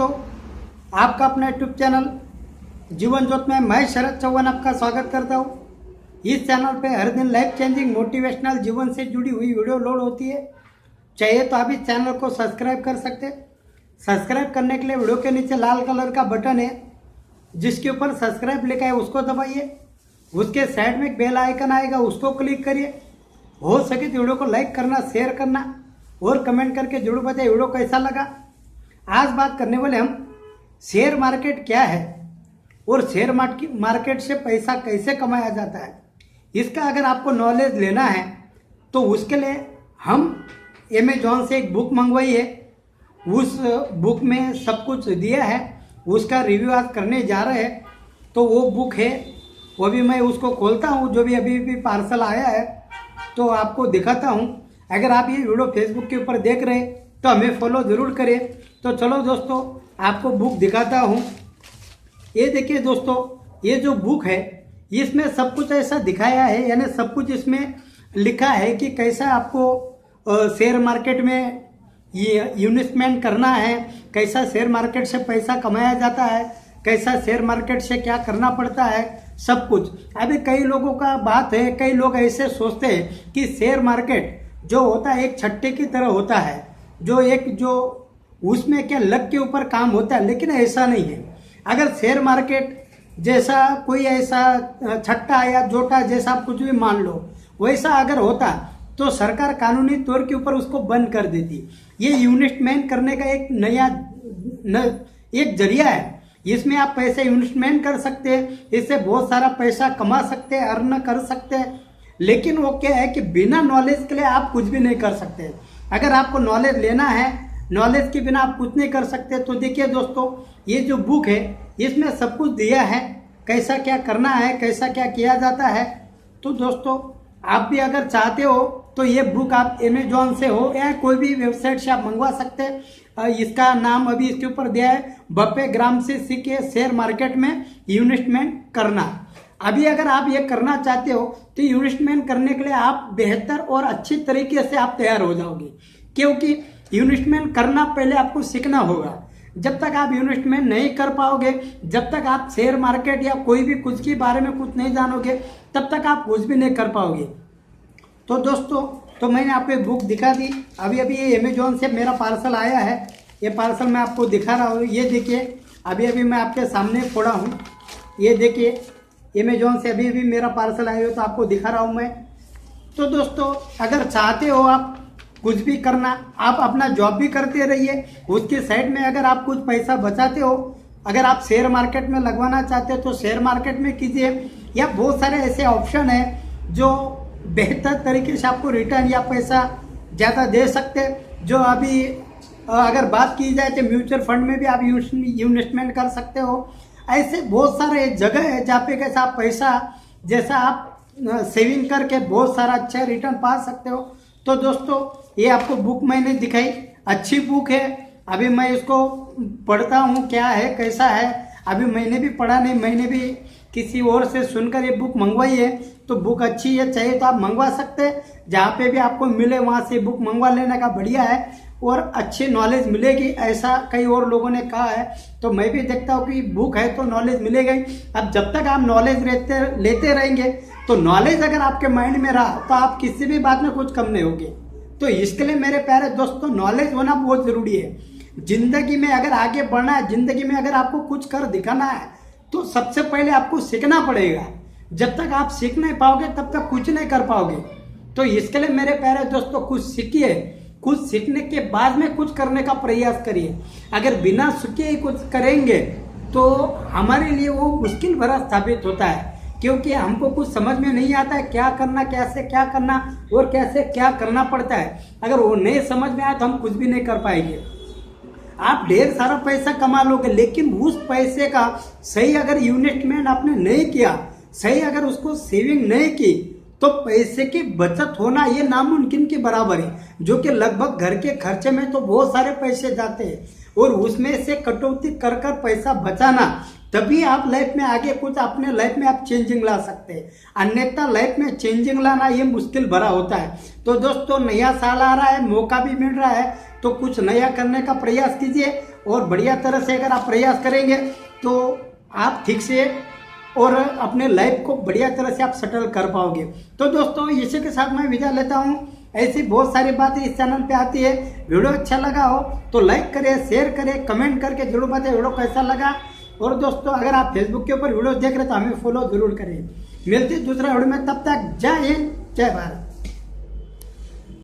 दोस्तों, आपका अपना यूट्यूब चैनल जीवनज्योत में मैं शरद चौहान आपका स्वागत करता हूं। इस चैनल पे हर दिन लाइफ चेंजिंग मोटिवेशनल जीवन से जुड़ी हुई वीडियो लोड होती है। चाहिए तो आप इस चैनल को सब्सक्राइब कर सकते हैं। सब्सक्राइब करने के लिए वीडियो के नीचे लाल कलर का बटन है जिसके ऊपर सब्सक्राइब लिखा है, उसको दबाइए। उसके साइड में एक बेल आइकन आएगा, उसको क्लिक करिए। हो सके तो वीडियो को लाइक करना, शेयर करना और कमेंट करके जरूर बताइए वीडियो कैसा लगा। आज बात करने वाले हम शेयर मार्केट क्या है और शेयर मार्केट से पैसा कैसे कमाया जाता है। इसका अगर आपको नॉलेज लेना है तो उसके लिए हम अमेजॉन से एक बुक मंगवाई है। उस बुक में सब कुछ दिया है, उसका रिव्यू आज करने जा रहे हैं। तो वो बुक है, वो भी मैं उसको खोलता हूँ, जो भी अभी पार्सल आया है तो आपको दिखाता हूँ। अगर आप ये वीडियो फेसबुक के ऊपर देख रहे हैं तो हमें फॉलो ज़रूर करें। तो चलो दोस्तों, आपको बुक दिखाता हूँ। ये देखिए दोस्तों, ये जो बुक है इसमें सब कुछ ऐसा दिखाया है, यानी सब कुछ इसमें लिखा है कि कैसा आपको शेयर मार्केट में ये इन्वेस्टमेंट करना है, कैसा शेयर मार्केट से पैसा कमाया जाता है, कैसा शेयर मार्केट से क्या करना पड़ता है, सब कुछ। अभी कई लोगों का बात है, कई लोग ऐसे सोचते हैं कि शेयर मार्केट जो होता है एक छट्टे की तरह होता है, जो उसमें क्या लक के ऊपर काम होता है, लेकिन ऐसा नहीं है। अगर शेयर मार्केट जैसा कोई ऐसा छट्टा या जोटा जैसा आप कुछ भी मान लो, वैसा अगर होता तो सरकार कानूनी तौर के ऊपर उसको बंद कर देती। ये इन्वेस्टमेंट करने का एक नया एक जरिया है। इसमें आप पैसे इन्वेस्टमेंट कर सकते हैं, इससे बहुत सारा पैसा कमा सकते हैं, अर्न कर सकते हैं। लेकिन वो क्या है कि बिना नॉलेज के लिए आप कुछ भी नहीं कर सकते। अगर आपको नॉलेज लेना है, नॉलेज के बिना आप कुछ नहीं कर सकते। तो देखिए दोस्तों, ये जो बुक है इसमें सब कुछ दिया है, कैसा क्या करना है, कैसा क्या किया जाता है। तो दोस्तों, आप भी अगर चाहते हो तो ये बुक आप अमेजॉन से हो या कोई भी वेबसाइट से आप मंगवा सकते हैं। इसका नाम अभी इसके ऊपर दिया है, बप्पे ग्राम से सीखे शेयर मार्केट में इन्वेस्टमेंट करना। अभी अगर आप ये करना चाहते हो तो इन्वेस्टमेंट करने के लिए आप बेहतर और अच्छी तरीके से आप तैयार हो जाओगे, क्योंकि इन्वेस्टमेंट करना पहले आपको सीखना होगा। जब तक आप इन्वेस्टमेंट नहीं कर पाओगे, जब तक आप शेयर मार्केट या कोई भी कुछ के बारे में कुछ नहीं जानोगे, तब तक आप कुछ भी नहीं कर पाओगे। तो दोस्तों, तो मैंने आपको एक बुक दिखा दी। अभी ये अमेजॉन से मेरा पार्सल आया है। ये पार्सल मैं आपको दिखा रहा हूँ। ये देखिए, अभी मैं आपके सामने फोड़ा हूँ। ये देखिए, अमेजॉन से अभी मेरा पार्सल आया हो तो आपको दिखा रहा हूँ मैं। तो दोस्तों, अगर चाहते हो आप कुछ भी करना, आप अपना जॉब भी करते रहिए, उसके साइड में अगर आप कुछ पैसा बचाते हो, अगर आप शेयर मार्केट में लगवाना चाहते हो तो शेयर मार्केट में कीजिए। या बहुत सारे ऐसे ऑप्शन है जो बेहतर तरीके से आपको रिटर्न या पैसा ज़्यादा दे सकते हैं। जो अभी अगर बात की जाए तो म्यूचुअल फंड में भी आप इन्वेस्टमेंट कर सकते हो। ऐसे बहुत सारे जगह है जहाँ पे कैसा आप पैसा जैसा आप सेविंग करके बहुत सारा अच्छा रिटर्न पा सकते हो। तो दोस्तों, ये आपको बुक मैंने दिखाई, अच्छी बुक है। अभी मैं इसको पढ़ता हूँ क्या है कैसा है। अभी मैंने भी पढ़ा नहीं, मैंने भी किसी और से सुनकर ये बुक मंगवाई है। तो बुक अच्छी है, चाहिए तो आप मंगवा सकते हैं। जहाँ पे भी आपको मिले वहाँ से बुक मंगवा लेने का बढ़िया है और अच्छी नॉलेज मिलेगी, ऐसा कई और लोगों ने कहा है। तो मैं भी देखता हूँ कि बुक है तो नॉलेज मिलेगा ही। अब जब तक आप नॉलेज लेते रहेंगे तो नॉलेज अगर आपके माइंड में रहा तो आप किसी भी बात में कुछ कम नहीं होगे। तो इसके लिए मेरे प्यारे दोस्तों, नॉलेज होना बहुत जरूरी है। जिंदगी में अगर आगे बढ़ना है, जिंदगी में अगर आपको कुछ कर दिखाना है तो सबसे पहले आपको सीखना पड़ेगा। जब तक आप सीख नहीं पाओगे तब तक कुछ नहीं कर पाओगे। तो इसके लिए मेरे प्यारे दोस्तों, कुछ सीखिए, कुछ सीखने के बाद में कुछ करने का प्रयास करिए। अगर बिना सीखे ही कुछ करेंगे तो हमारे लिए वो मुश्किल भरा साबित होता है, क्योंकि हमको कुछ समझ में नहीं आता है क्या करना, कैसे क्या करना और कैसे क्या करना पड़ता है। अगर वो नहीं समझ में आया तो हम कुछ भी नहीं कर पाएंगे। आप ढेर सारा पैसा कमा लोगे, लेकिन उस पैसे का सही अगर इन्वेस्टमेंट आपने नहीं किया, सही अगर उसको सेविंग नहीं की, तो पैसे की बचत होना ये नामुमकिन के बराबर है। जो कि लगभग घर के खर्चे में तो बहुत सारे पैसे जाते हैं और उसमें से कटौती कर कर पैसा बचाना, तभी आप लाइफ में आगे कुछ अपने लाइफ में आप चेंजिंग ला सकते हैं। अन्यथा लाइफ में चेंजिंग लाना ये मुश्किल भरा होता है। तो दोस्तों, नया साल आ रहा है, मौका भी मिल रहा है, तो कुछ नया करने का प्रयास कीजिए और बढ़िया तरह से अगर आप प्रयास करेंगे तो आप ठीक से और अपने लाइफ को बढ़िया तरह से आप सेटल कर पाओगे। तो दोस्तों इसी के साथ मैं विदा लेता हूँ। ऐसी बहुत सारी बातें इस चैनल पे आती है। वीडियो अच्छा लगा हो तो लाइक करें, शेयर करें, कमेंट करके जरूर बताएं वीडियो कैसा लगा। और दोस्तों अगर आप फेसबुक के ऊपर वीडियो देख रहे हैं तो हमें फॉलो जरूर करें। मिलते हैं दूसरा वीडियो में, तब तक जय हिंद जय भारत।